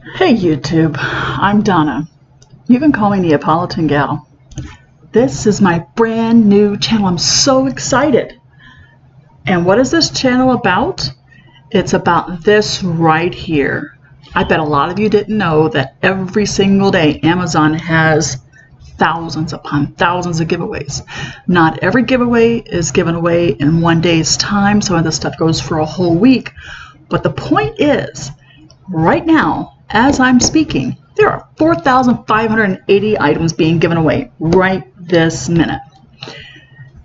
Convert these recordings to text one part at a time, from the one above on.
Hey YouTube, I'm Donna. You can call me NeapolitanGal. This is my brand new channel. I'm so excited. And what is this channel about? It's about this right here. I bet a lot of you didn't know that every single day Amazon has thousands upon thousands of giveaways. Not every giveaway is given away in one day's time. Some of this stuff goes for a whole week. But the point is, right now, as I'm speaking, there are 4,580 items being given away right this minute.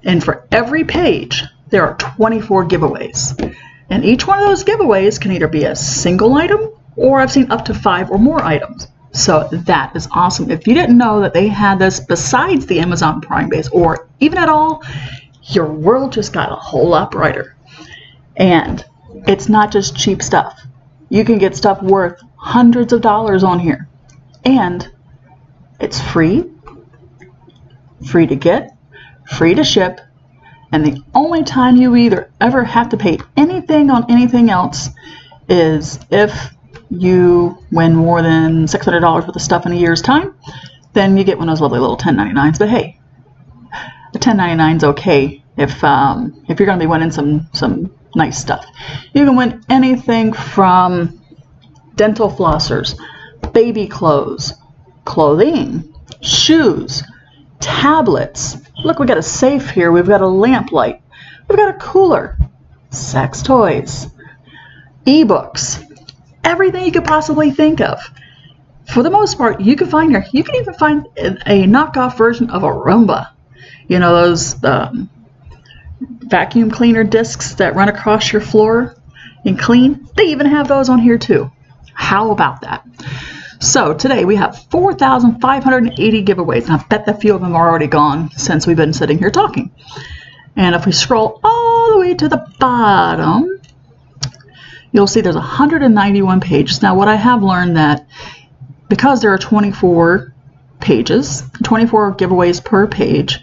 And for every page, there are 24 giveaways. And each one of those giveaways can either be a single item, or I've seen up to 5 or more items. So that is awesome. If you didn't know that they had this besides the Amazon Prime base, or even at all, your world just got a whole lot brighter. And it's not just cheap stuff. You can get stuff worth hundreds of dollars on here. And it's free to get, free to ship, and the only time you ever have to pay anything on anything else is if you win more than $600 worth of stuff in a year's time. Then you get one of those lovely little 1099s. But hey, the 1099's okay if you're going to be winning some nice stuff. You can win anything from dental flossers, baby clothes, clothing, shoes, tablets. Look, we got a safe here. We've got a lamp light. We've got a cooler, sex toys, ebooks, everything you could possibly think of. For the most part, you can find here. You can even find a knockoff version of a Roomba. You know, those vacuum cleaner discs that run across your floor and clean? They even have those on here too. How about that? So today we have 4,580 giveaways, and I bet that few of them are already gone since we've been sitting here talking. And if we scroll all the way to the bottom, you'll see there's 191 pages. Now what I have learned that because there are 24 pages, 24 giveaways per page,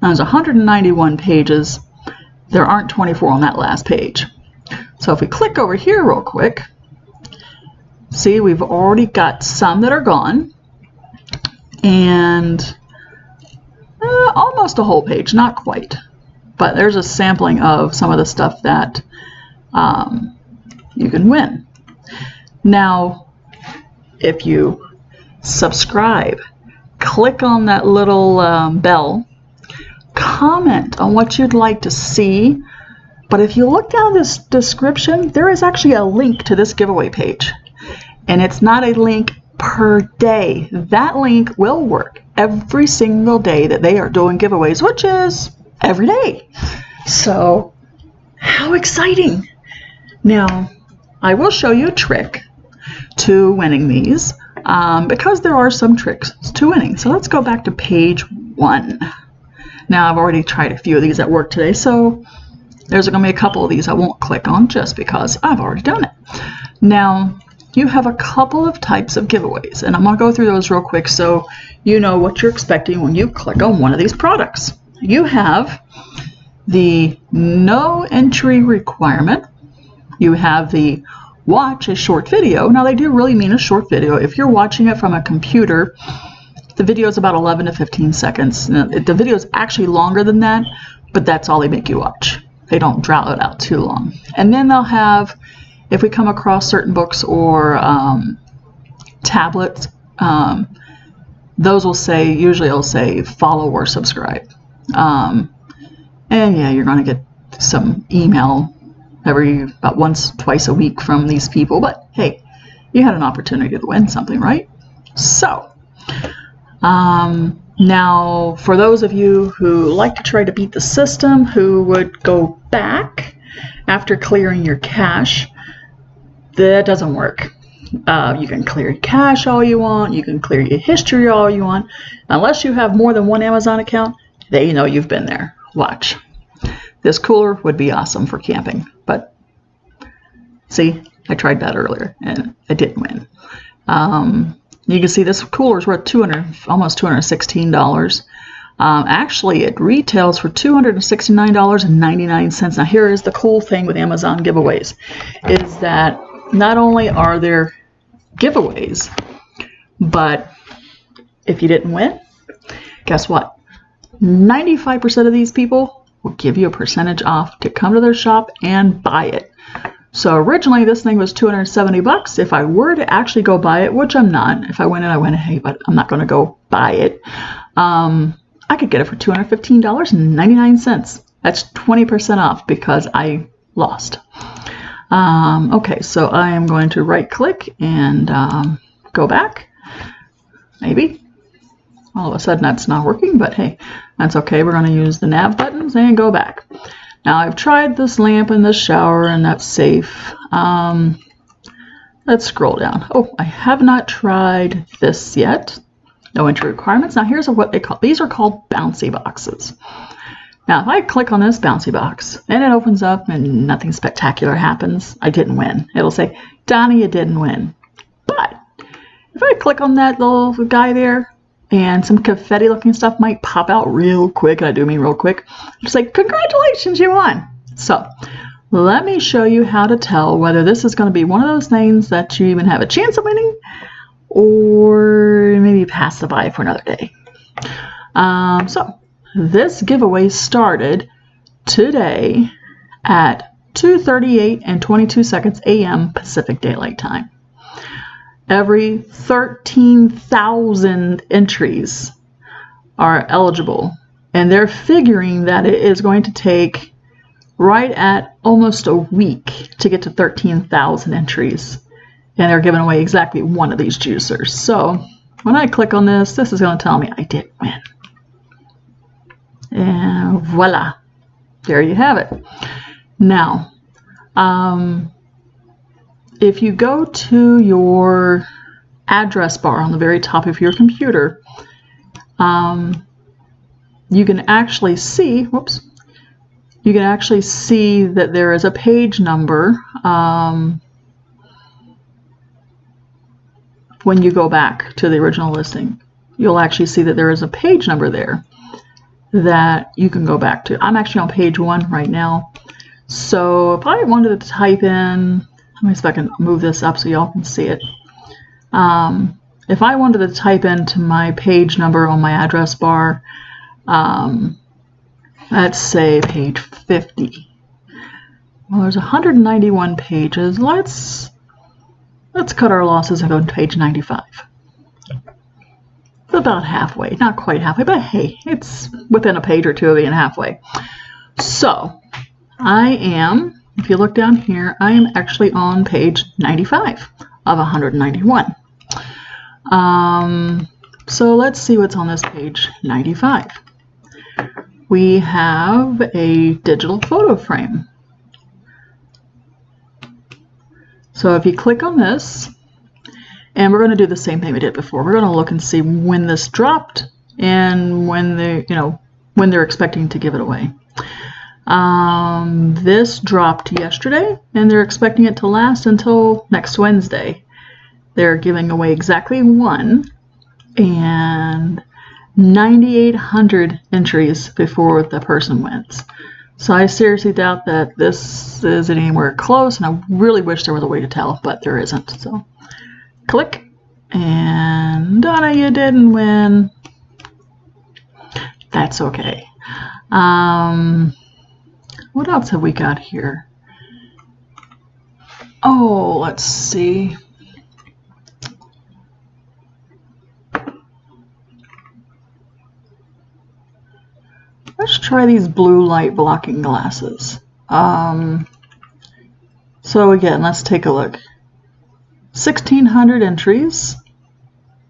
and there's 191 pages, there aren't 24 on that last page. So if we click over here real quick, see, we've already got some that are gone, and almost a whole page, not quite, but there's a sampling of some of the stuff that you can win. Now, if you subscribe, click on that little bell, comment on what you'd like to see, but if you look down this description, there is actually a link to this giveaway page. And it's not a link per day. That link will work every single day that they are doing giveaways, which is every day. So, how exciting! Now, I will show you a trick to winning these, because there are some tricks to winning. So let's go back to page 1. Now, I've already tried a few of these at work today, so there's going to be a couple of these I won't click on just because I've already done it. Now, you have a couple of types of giveaways, and I'm going to go through those real quick so you know what you're expecting when you click on one of these products. You have the no entry requirement. You have the watch a short video. Now, they do really mean a short video. If you're watching it from a computer, the video is about 11 to 15 seconds. Now, the video is actually longer than that, but that's all they make you watch. They don't draw it out too long. And then they'll have, if we come across certain books or tablets, those will say, usually it'll say follow or subscribe. And yeah, you're going to get some email about once, twice a week from these people. But hey, you had an opportunity to win something, right? So, now for those of you who like to try to beat the system, who would go back after clearing your cache, that doesn't work. You can clear your cache all you want. You can clear your history all you want. Unless you have more than one Amazon account, they know you've been there. Watch. This cooler would be awesome for camping, but see, I tried that earlier and I didn't win. You can see this cooler is worth almost $216. Actually, it retails for $269.99. Now, here is the cool thing with Amazon giveaways, is that not only are there giveaways. But if you didn't win, guess what? 95% of these people will give you a percentage off to come to their shop and buy it. So originally this thing was $270. If I were to actually go buy it, which I'm not, if I went in, I went, hey, but I'm not going to go buy it. I could get it for $215.99. That's 20% off because I lost. Okay, so I am going to right click and go back. Maybe. All of a sudden that's not working, but hey, that's okay. We're going to use the nav buttons and go back. Now I've tried this lamp in the shower and that's safe. Let's scroll down. Oh, I have not tried this yet. No entry requirements. Now here's what they call, these are called bouncy boxes. Now if I click on this bouncy box and it opens up and nothing spectacular happens, I didn't win. It'll say, Donna, you didn't win. But if I click on that little guy there, and some confetti looking stuff might pop out real quick, and I do mean real quick, just like, congratulations, you won. So let me show you how to tell whether this is going to be one of those things that you even have a chance of winning, or maybe pass the by for another day. So this giveaway started today at 2:38 and 22 seconds a.m. Pacific Daylight Time. Every 13,000 entries are eligible, and they're figuring that it is going to take right at almost a week to get to 13,000 entries, and they're giving away exactly one of these juicers. So when I click on this, this is going to tell me I did win. And voila, there you have it. Now, if you go to your address bar on the very top of your computer, you can actually see, whoops, you can actually see that there is a page number when you go back to the original listing. You'll actually see that there is a page number there that you can go back to. I'm actually on page 1 right now. So if I wanted to type in, let me see if I can move this up so y'all can see it. If I wanted to type into my page number on my address bar, let's say page 50. Well, there's 191 pages. Let's cut our losses and go to page 95. It's about halfway, not quite halfway, but hey, it's within a page or two of being halfway. So I am, if you look down here, I am actually on page 95 of 191. So let's see what's on this page 95. We have a digital photo frame. So if you click on this, and we're going to do the same thing we did before. We're going to look and see when this dropped and when they, when they're expecting to give it away. This dropped yesterday, and they're expecting it to last until next Wednesday. They're giving away exactly one, and 9,800 entries before the person wins. So I seriously doubt that this is anywhere close, and I really wish there was a way to tell, but there isn't. So click, and Donna, you didn't win. That's okay. What else have we got here? Oh, let's see. Let's try these blue light blocking glasses. So again, let's take a look. 1,600 entries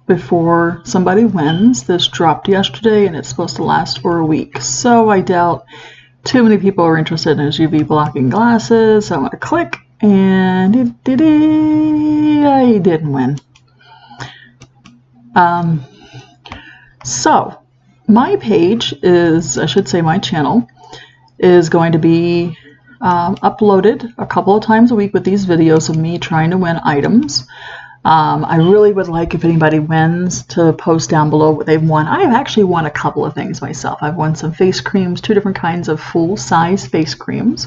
before somebody wins. This dropped yesterday and it's supposed to last for a week. So I doubt too many people are interested in those UV blocking glasses. So I'm going to click, and I didn't win. So my page is, I should say my channel, is going to be uploaded a couple of times a week with these videos of me trying to win items. I really would like, if anybody wins, to post down below what they've won. I have actually won a couple of things myself. I've won some face creams, 2 different kinds of full-size face creams.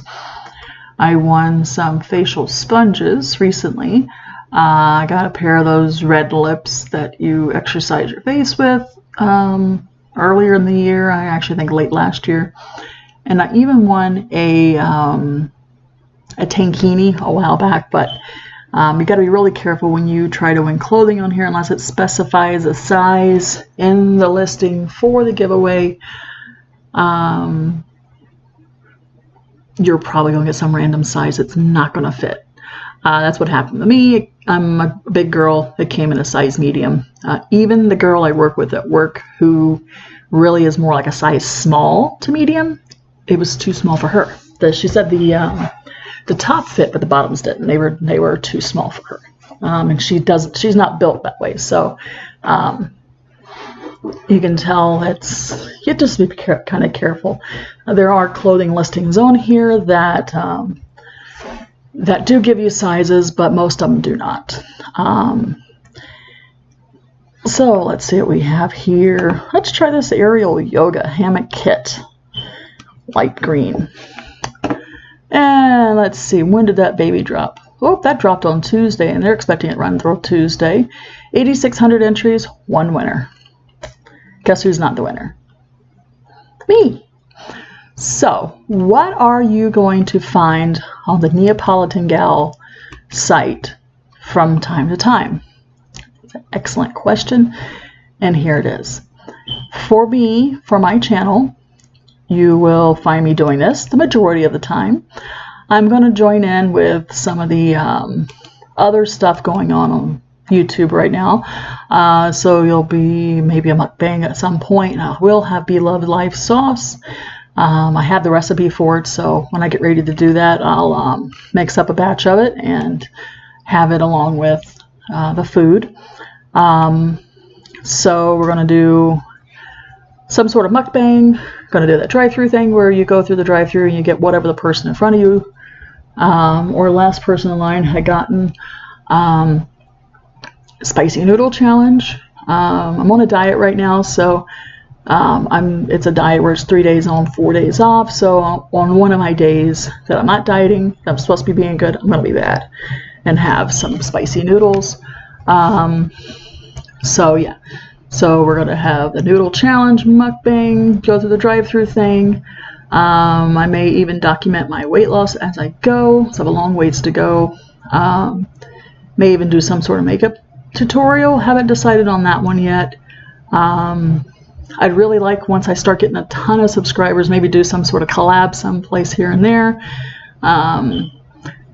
I won some facial sponges recently. I got a pair of those red lips that you exercise your face with earlier in the year. I actually think late last year. And I even won a tankini a while back, but you got to be really careful when you try to win clothing on here unless it specifies a size in the listing for the giveaway. You're probably going to get some random size that's not going to fit. That's what happened to me. I'm a big girl that came in a size medium. Even the girl I work with at work, who really is more like a size small to medium, it was too small for her. She said the top fit, but the bottoms didn't. They were too small for her, and she's not built that way. So you can tell you have to be kind of careful. There are clothing listings on here that do give you sizes, but most of them do not. So let's see what we have here. Let's try this aerial yoga hammock kit, light green. And let's see, when did that baby drop? Oh, that dropped on Tuesday, and they're expecting it to run through Tuesday. 8,600 entries, one winner. Guess who's not the winner? Me. So, what are you going to find on the NeapolitanGal site from time to time? It's an excellent question, and here it is. For me, for my channel, you will find me doing this the majority of the time. I'm going to join in with some of the other stuff going on YouTube right now. So you'll be maybe a mukbang at some point. I will have Beloved Life sauce. I have the recipe for it, so when I get ready to do that, I'll mix up a batch of it and have it along with the food. So we're going to do some sort of mukbang. Going to do that drive-through thing where you go through the drive-through and you get whatever the person in front of you or last person in line had gotten. Spicy noodle challenge. I'm on a diet right now, so it's a diet where it's 3 days on, 4 days off. So on one of my days that I'm not dieting, I'm supposed to be being good, I'm going to be bad and have some spicy noodles. So yeah. So we're going to have the noodle challenge mukbang, go through the drive-through thing. I may even document my weight loss as I go. So I have a long ways to go. May even do some sort of makeup tutorial. Haven't decided on that one yet. I'd really like, once I start getting a ton of subscribers, maybe do some sort of collab someplace here and there.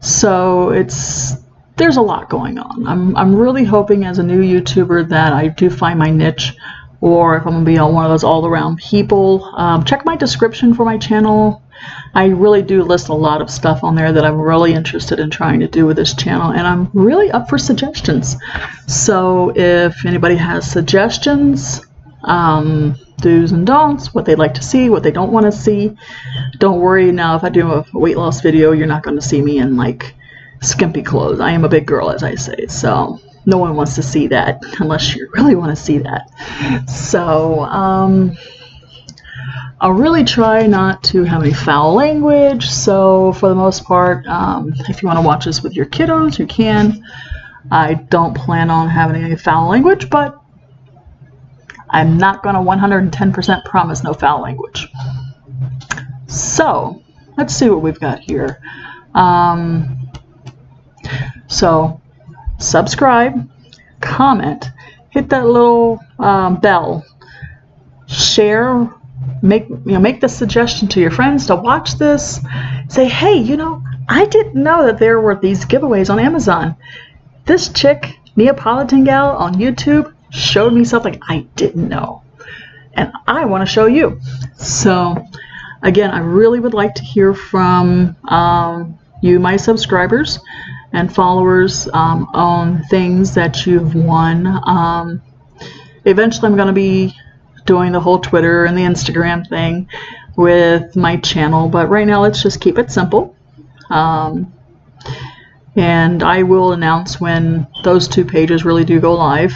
So there's a lot going on. I'm really hoping as a new YouTuber that I do find my niche, or if I'm going to be on one of those all-around people. Check my description for my channel. I really do list a lot of stuff on there that I'm really interested in trying to do with this channel, and I'm really up for suggestions. So if anybody has suggestions, do's and don'ts, what they'd like to see, what they don't want to see, don't worry. Now if I do a weight loss video, you're not going to see me in like skimpy clothes. I am a big girl, as I say, so no one wants to see that unless you really want to see that. So I'll really try not to have any foul language. So for the most part, if you want to watch this with your kiddos, you can. I don't plan on having any foul language, but I'm not going to 110% promise no foul language. So let's see what we've got here. So subscribe, comment, hit that little bell, share, make the suggestion to your friends to watch this. Say, hey, I didn't know that there were these giveaways on Amazon. This chick, NeapolitanGal on YouTube, showed me something I didn't know, and I want to show you. So again, I really would like to hear from you, my subscribers and followers, on things that you've won. Eventually I'm going to be doing the whole Twitter and the Instagram thing with my channel, but right now let's just keep it simple. And I will announce when those two pages really do go live.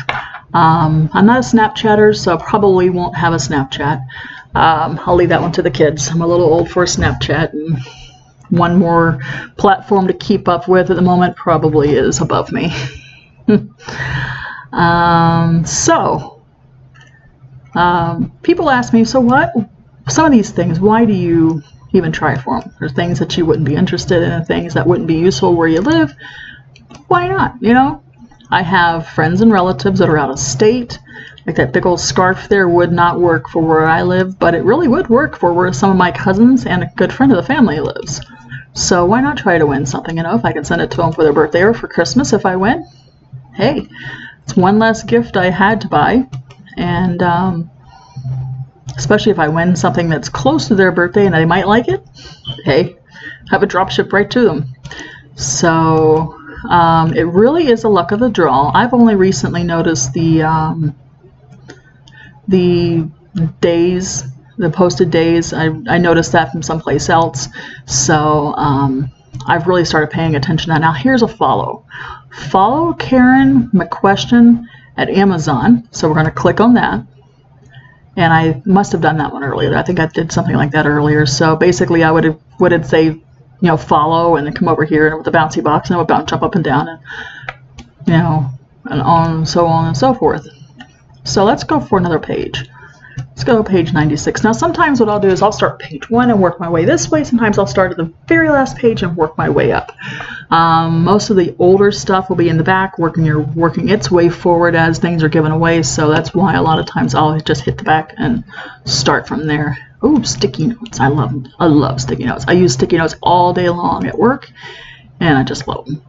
I'm not a Snapchatter, so I probably won't have a Snapchat. I'll leave that one to the kids. I'm a little old for a Snapchat, and one more platform to keep up with at the moment probably is above me. People ask me, so what? Some of these things, why do you even try for them? There's things that you wouldn't be interested in, and things that wouldn't be useful where you live. Why not? You know, I have friends and relatives that are out of state. Like that big old scarf there would not work for where I live, but it really would work for where some of my cousins and a good friend of the family lives. So why not try to win something? You know, if I can send it to them for their birthday or for Christmas if I win, hey, it's one less gift I had to buy. And especially if I win something that's close to their birthday and they might like it, hey, have it drop ship right to them. So it really is a luck of the draw. I've only recently noticed the days, the posted days. I noticed that from someplace else. So I've really started paying attention to that. Now here's a follow. Follow Karen McQuestion at Amazon. So we're going to click on that. And I must have done that one earlier. I think I did something like that earlier. So basically I would say, you know, follow and then come over here and with the bouncy box and I would jump up and down and, you know, and so on and so forth. So let's go for another page. Let's go to page 96. Now sometimes what I'll do is I'll start page 1 and work my way this way. Sometimes I'll start at the very last page and work my way up. Most of the older stuff will be in the back, working its way forward as things are given away. So that's why a lot of times I'll just hit the back and start from there. Ooh, sticky notes. I love sticky notes. I use sticky notes all day long at work, and I just love them.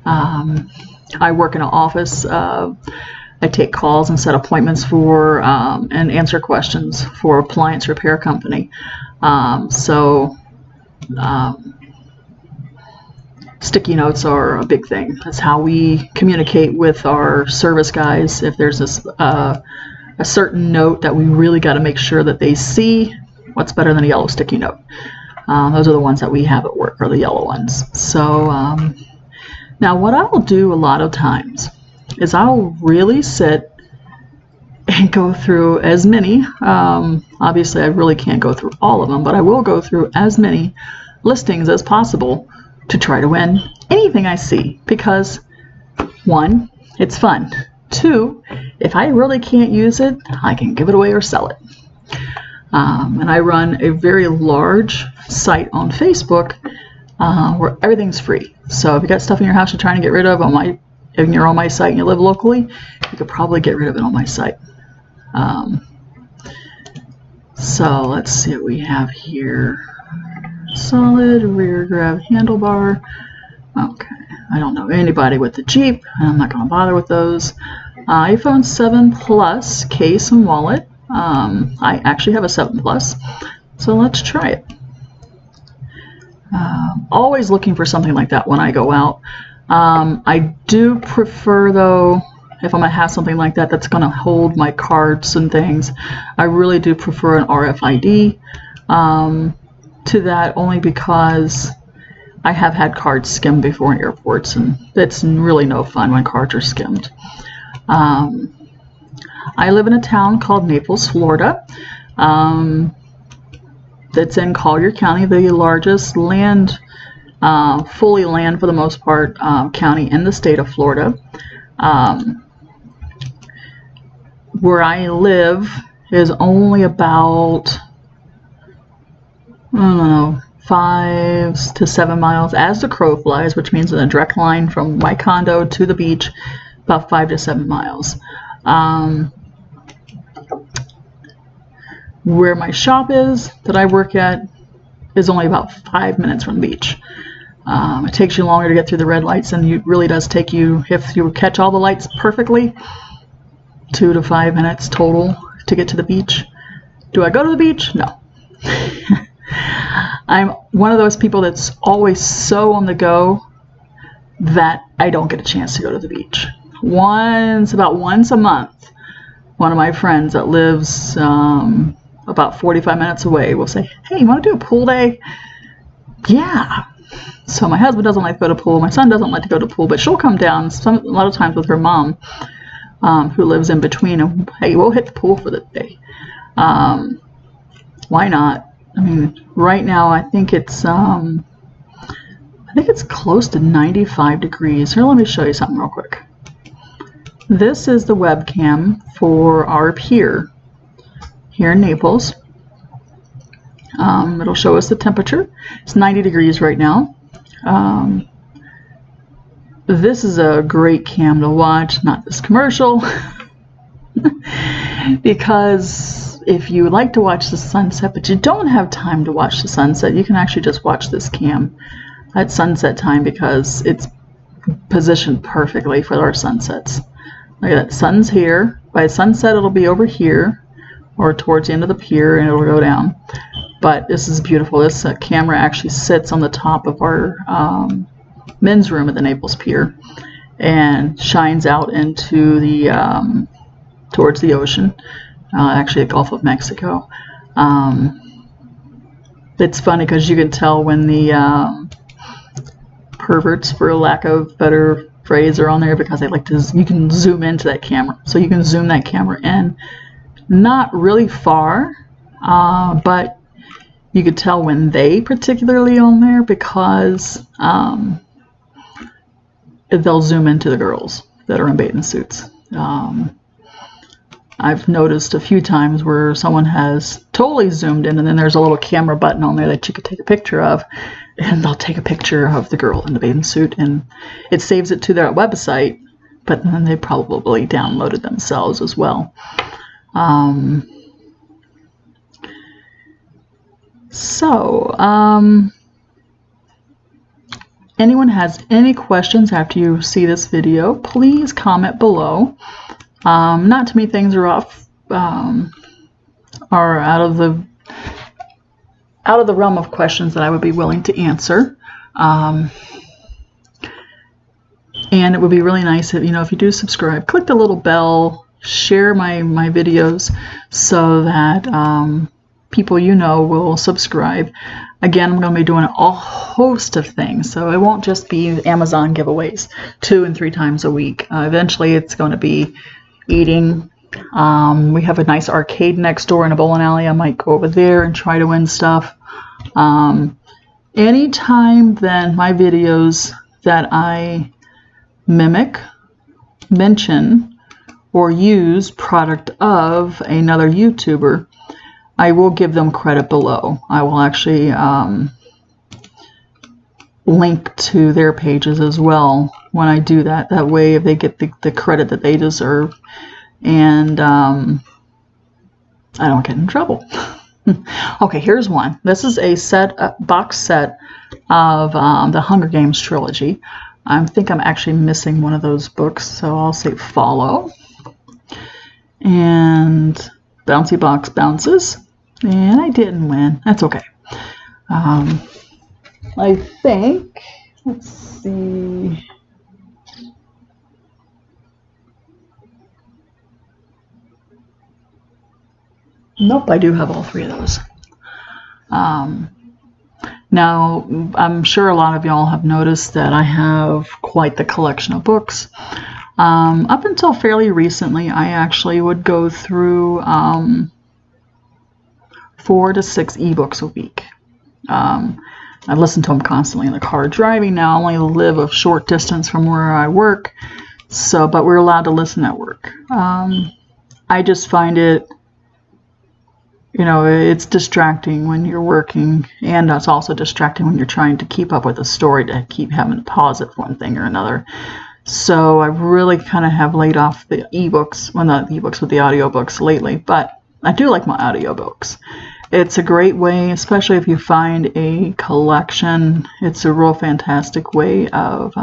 I work in an office. I take calls and set appointments for and answer questions for appliance repair company. Sticky notes are a big thing. That's how we communicate with our service guys. If there's a certain note that we really got to make sure that they see, what's better than a yellow sticky note? Those are the ones that we have at work, are the yellow ones. So now what I'll do a lot of times is I'll really sit and go through as many, obviously I really can't go through all of them, but I will go through as many listings as possible to try to win anything I see, because 1, it's fun. 2, if I really can't use it, I can give it away or sell it. And I run a very large site on Facebook where everything's free. So if you got stuff in your house you're trying to get rid of and you're on my site and you live locally, you could probably get rid of it on my site. So let's see what we have here. Solid rear grab handlebar. Okay, I don't know anybody with the Jeep. I'm not going to bother with those. iPhone 7 Plus case and wallet. I actually have a 7 Plus, so let's try it. Always looking for something like that when I go out. I do prefer, though, if I'm going to have something like that that's going to hold my cards and things, I really do prefer an RFID to that, only because I have had cards skimmed before in airports, and it's really no fun when cards are skimmed. I live in a town called Naples, Florida. That's in Collier County, the largest fully land for the most part county in the state of Florida. Where I live is only about, I don't know, 5 to 7 miles as the crow flies, which means in a direct line from my condo to the beach, about 5 to 7 miles. Where my shop is that I work at is only about 5 minutes from the beach. It takes you longer to get through the red lights, and it really does take you, if you catch all the lights perfectly, 2 to 5 minutes total to get to the beach. Do I go to the beach? No. I'm one of those people that's always so on the go that I don't get a chance to go to the beach. About once a month, one of my friends that lives about 45 minutes away will say, hey, you want to do a pool day? Yeah. So my husband doesn't like to go to pool. My son doesn't like to go to pool, but she'll come down a lot of times with her mom, who lives in between, and hey, we'll hit the pool for the day. Why not? I mean, right now I think it's I think it's close to 95 degrees. Here, let me show you something real quick. This is the webcam for our pier here in Naples. It'll show us the temperature. It's 90 degrees right now. This is a great cam to watch, not this commercial, because if you like to watch the sunset but you don't have time to watch the sunset, you can actually just watch this cam at sunset time because it's positioned perfectly for our sunsets. Look at that, sun's here. By sunset it'll be over here or towards the end of the pier and it'll go down. But this is beautiful. This camera actually sits on the top of our men's room at the Naples Pier and shines out into the towards the ocean, actually the Gulf of Mexico. It's funny because you can tell when the perverts, for lack of better phrase, are on there because they like to. You can zoom into that camera, so you can zoom that camera in, not really far, but you could tell when they particularly on there because they'll zoom into the girls that are in bathing suits. I've noticed a few times where someone has totally zoomed in and then there's a little camera button on there that you could take a picture of, and they'll take a picture of the girl in the bathing suit and it saves it to their website, but then they probably downloaded themselves as well. Anyone has any questions after you see this video, please comment below. Not too many things are off, are out of the realm of questions that I would be willing to answer. And it would be really nice if, if you do subscribe, click the little bell, share my videos so that people will subscribe. Again, I'm going to be doing a host of things, so it won't just be Amazon giveaways 2 and 3 times a week. Eventually, it's going to be eating. We have a nice arcade next door in a bowling alley. I might go over there and try to win stuff. Anytime then my videos that I mimic, mention, or use product of another YouTuber, I will give them credit below. I will actually link to their pages as well when I do that. That way they get the credit that they deserve, and I don't get in trouble. Okay, here's one. This is a box set of the Hunger Games trilogy. I think I'm actually missing one of those books, so I'll say follow. And bouncy box bounces. And I didn't win. That's okay. I think, let's see. Nope, I do have all 3 of those. Now, I'm sure a lot of y'all have noticed that I have quite the collection of books. Up until fairly recently, I actually would go through 4 to 6 ebooks a week. I listen to them constantly in the car driving. Now I only live a short distance from where I work, but we're allowed to listen at work. I just find it, it's distracting when you're working, and it's also distracting when you're trying to keep up with a story to keep having to pause it for one thing or another. So I really kind of have laid off the ebooks, well, not the ebooks, but the audiobooks lately, but I do like my audiobooks. It's a great way, especially if you find a collection. It's a real fantastic way of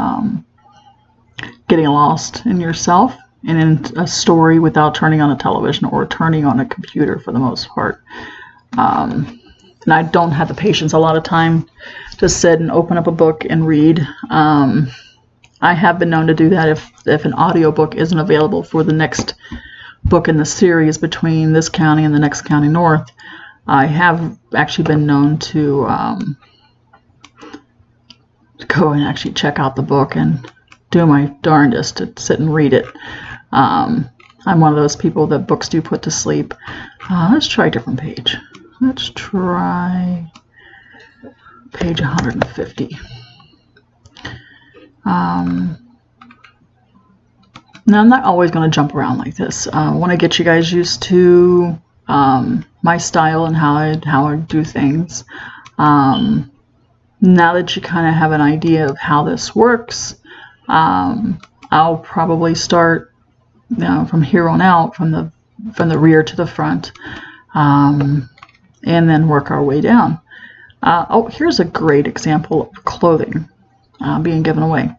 getting lost in yourself and in a story without turning on a television or turning on a computer for the most part. And I don't have the patience a lot of time to sit and open up a book and read. I have been known to do that if an audiobook isn't available for the next book in the series between this county and the next county north. I have actually been known to go and actually check out the book and do my darndest to sit and read it. I'm one of those people that books do put to sleep. Let's try a different page. Let's try page 150. Now, I'm not always going to jump around like this. I want to get you guys used to my style and how I do things. Now that you kind of have an idea of how this works, I'll probably start from here on out, from the rear to the front, and then work our way down. Oh, here's a great example of clothing being given away.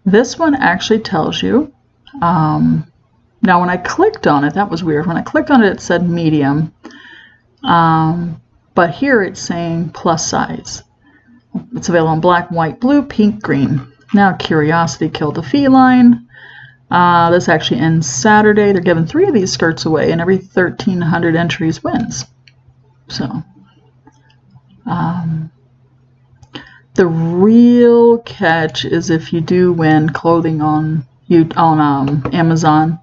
This one actually tells you. Now when I clicked on it, that was weird. When I clicked on it, it said medium, but here it's saying plus size. It's available in black, white, blue, pink, green. Now Curiosity killed a feline. This actually ends Saturday. They're giving 3 of these skirts away, and every 1,300 entries wins. So the real catch is if you do win clothing on Amazon,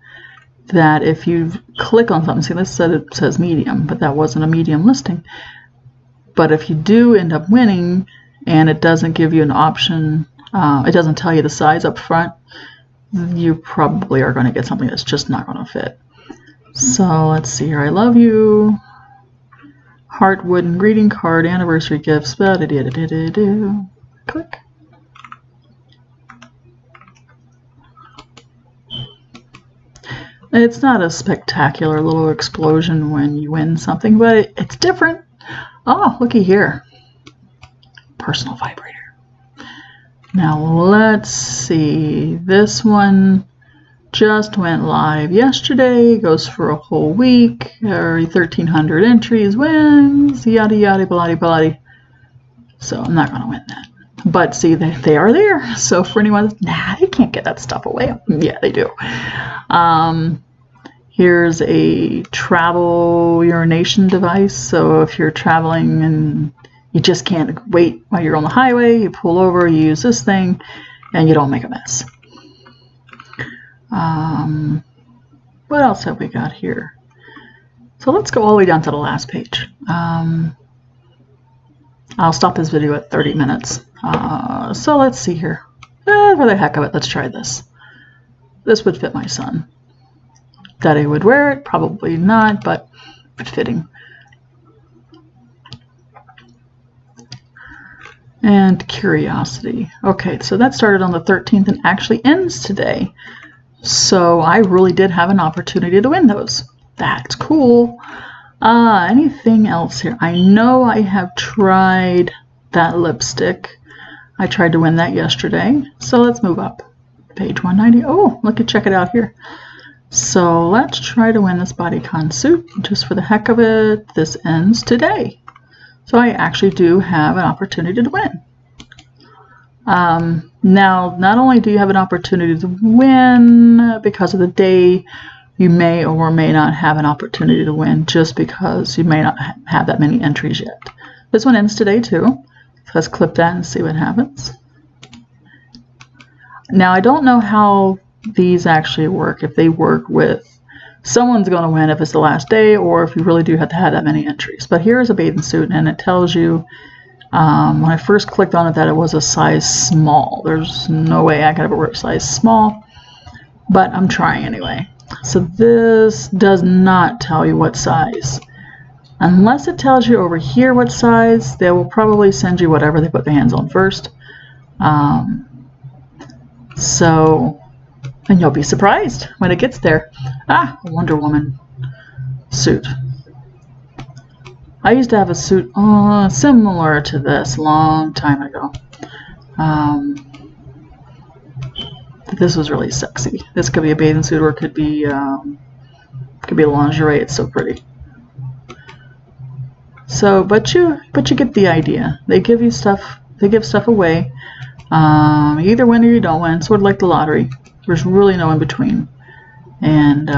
that if you click on something, see, this said it says medium, but that wasn't a medium listing. But if you do end up winning and it doesn't give you an option, it doesn't tell you the size up front, you probably are going to get something that's just not going to fit. So let's see here. I love you. Heart, wooden greeting card, anniversary gifts. Click. It's not a spectacular little explosion when you win something, but it's different. Oh, looky here. Personal vibrator. Now let's see. This one just went live yesterday. Goes for a whole week. Every 1,300 entries wins. Yada yada bloody bloody. So I'm not going to win that. But see, they are there. So for anyone, nah, they can't get that stuff away. Yeah, they do. Here's a travel urination device. So if you're traveling and you just can't wait while you're on the highway, you pull over, you use this thing, and you don't make a mess. What else have we got here? So let's go all the way down to the last page. I'll stop this video at 30 minutes. So let's see here. For the heck of it, let's try this. This would fit my son. That he would wear it? Probably not, but it's fitting. And Curiosity. Okay, so that started on the 13th and actually ends today. So I really did have an opportunity to win those. That's cool. Anything else here? I know I have tried that lipstick. I tried to win that yesterday. So let's move up. Page 190. Oh, look, check it out here. So let's try to win this bodycon suit just for the heck of it. This ends today. So I actually do have an opportunity to win. Now, not only do you have an opportunity to win because of the day, you may or may not have an opportunity to win just because you may not have that many entries yet. This one ends today too. So let's clip that and see what happens. Now, I don't know how these actually work, if they work with someone's going to win if it's the last day, or if you really do have to have that many entries. But here's a bathing suit, and it tells you when I first clicked on it that it was a size small. There's no way I could ever wear a size small, but I'm trying anyway. So this does not tell you what size. Unless it tells you over here what size, they will probably send you whatever they put their hands on first. And you'll be surprised when it gets there. Ah, a Wonder Woman suit. I used to have a suit similar to this a long time ago. This was really sexy. This could be a bathing suit, or it could be lingerie. It's so pretty. So, but you get the idea. They give you stuff. They give stuff away. You either win or you don't win. Sort of like the lottery. There's really no in between. And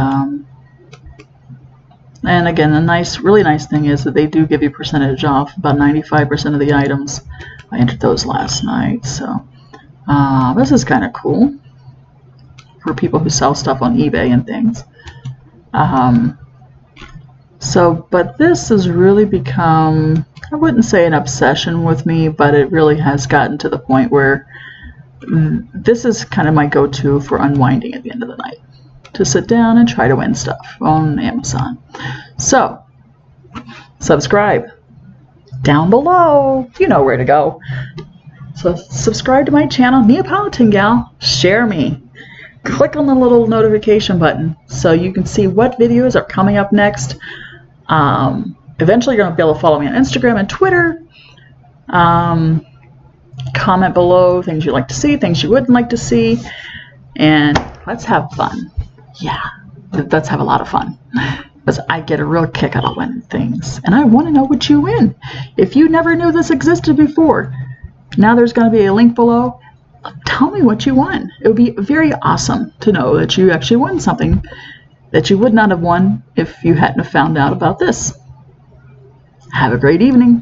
again, the really nice thing is that they do give you percentage off. About 95% of the items. I entered those last night. So this is kind of cool for people who sell stuff on eBay and things. But this has really become, I wouldn't say an obsession with me, but it really has gotten to the point where this is kind of my go-to for unwinding at the end of the night, to sit down and try to win stuff on Amazon. So, subscribe down below. You know where to go. So subscribe to my channel, NeapolitanGal. Share me. Click on the little notification button so you can see what videos are coming up next. Eventually you're going to be able to follow me on Instagram and Twitter. Comment below things you'd like to see, things you wouldn't like to see, and let's have fun. Yeah, let's have a lot of fun, because I get a real kick out of winning things, and I want to know what you win. If you never knew this existed before, now there's going to be a link below. Tell me what you won. It would be very awesome to know that you actually won something that you would not have won if you hadn't have found out about this. Have a great evening.